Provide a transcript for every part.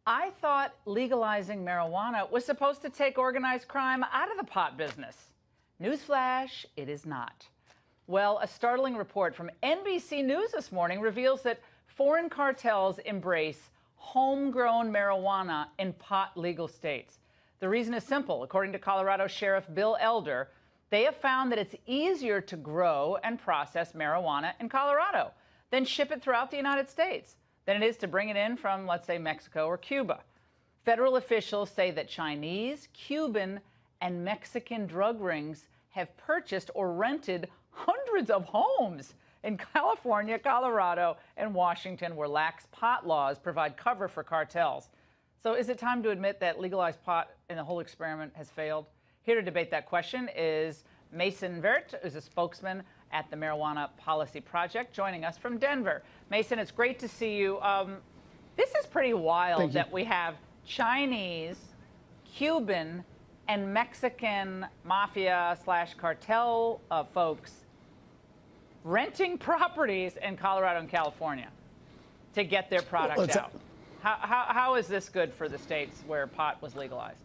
I thought legalizing marijuana was supposed to take organized crime out of the pot business. Newsflash, it is not. Well, a startling report from NBC News this morning reveals that foreign cartels embrace homegrown marijuana in pot legal states. The reason is simple. According to Colorado Sheriff Bill Elder, they have found that it's easier to grow and process marijuana in Colorado than ship it throughout the United States than it is to bring it in from, let's say, Mexico or Cuba. Federal officials say that Chinese, Cuban, and Mexican drug rings have purchased or rented hundreds of homes in California, Colorado, and Washington, where lax pot laws provide cover for cartels. So is it time to admit that legalized pot in the whole experiment has failed? Here to debate that question is Mason Tvert, who's a spokesman at the Marijuana Policy Project, joining us from Denver. Mason, it's great to see you. This is pretty wild that we have Chinese, Cuban, and Mexican mafia/cartel folks renting properties in Colorado and California to get their product out. How is this good for the states where pot was legalized?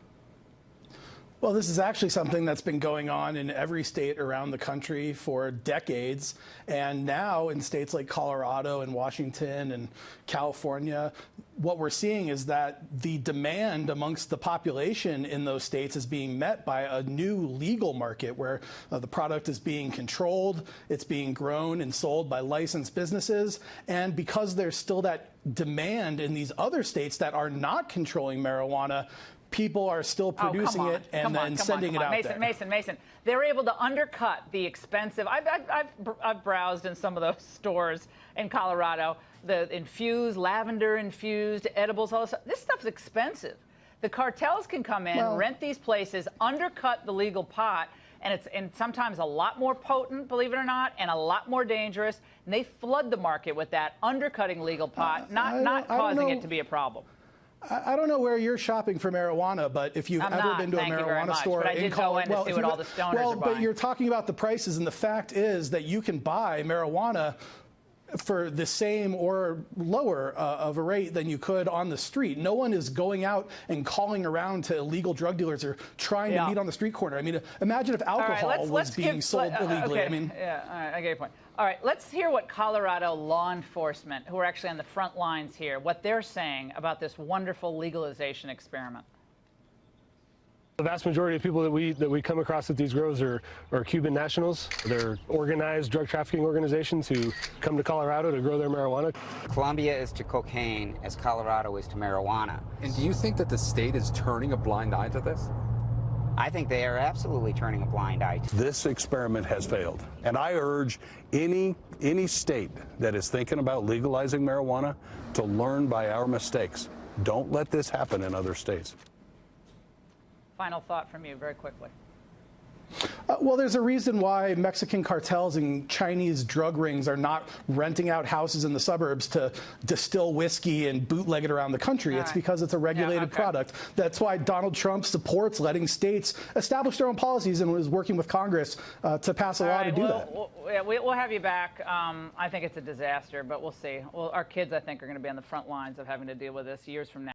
Well, this is actually something that's been going on in every state around the country for decades. And now in states like Colorado and Washington and California, what we're seeing is that the demand amongst the population in those states is being met by a new legal market where the product is being controlled, it's being grown and sold by licensed businesses. And because there's still that demand in these other states that are not controlling marijuana, people are still producing it and then sending it out there. Mason, they're able to undercut the expensive. I've browsed in some of those stores in Colorado, the infused, lavender infused edibles, all this stuff. This stuff's expensive. The cartels can come in, rent these places, undercut the legal pot, and it's sometimes a lot more potent, believe it or not, and a lot more dangerous. And they flood the market with that undercutting legal pot, not causing it to be a problem. I don't know where you're shopping for marijuana, but if you've ever been to a marijuana store in Colorado, but you're talking about the prices, and the fact is that you can buy marijuana for the same or lower of a rate than you could on the street. No one is going out and calling around to illegal drug dealers or trying to meet on the street corner. I mean, imagine if alcohol was being sold illegally. I mean, yeah, all right, I get your point. All right, let's hear what Colorado law enforcement, who are actually on the front lines here, what they're saying about this wonderful legalization experiment. The vast majority of people that we come across at these grows are Cuban nationals. They're organized drug trafficking organizations who come to Colorado to grow their marijuana. Colombia is to cocaine as Colorado is to marijuana. And do you think that the state is turning a blind eye to this? I think they are absolutely turning a blind eye to this. Experiment has failed. And I urge any state that is thinking about legalizing marijuana to learn by our mistakes. Don't let this happen in other states. Final thought from you, very quickly. Well, there's a reason why Mexican cartels and Chinese drug rings are not renting out houses in the suburbs to distill whiskey and bootleg it around the country. It's because it's a regulated product. That's why Donald Trump supports letting states establish their own policies and was working with Congress to pass a law to do that. We'll have you back. I think it's a disaster, but we'll see. Well, our kids, I think, are going to be on the front lines of having to deal with this years from now.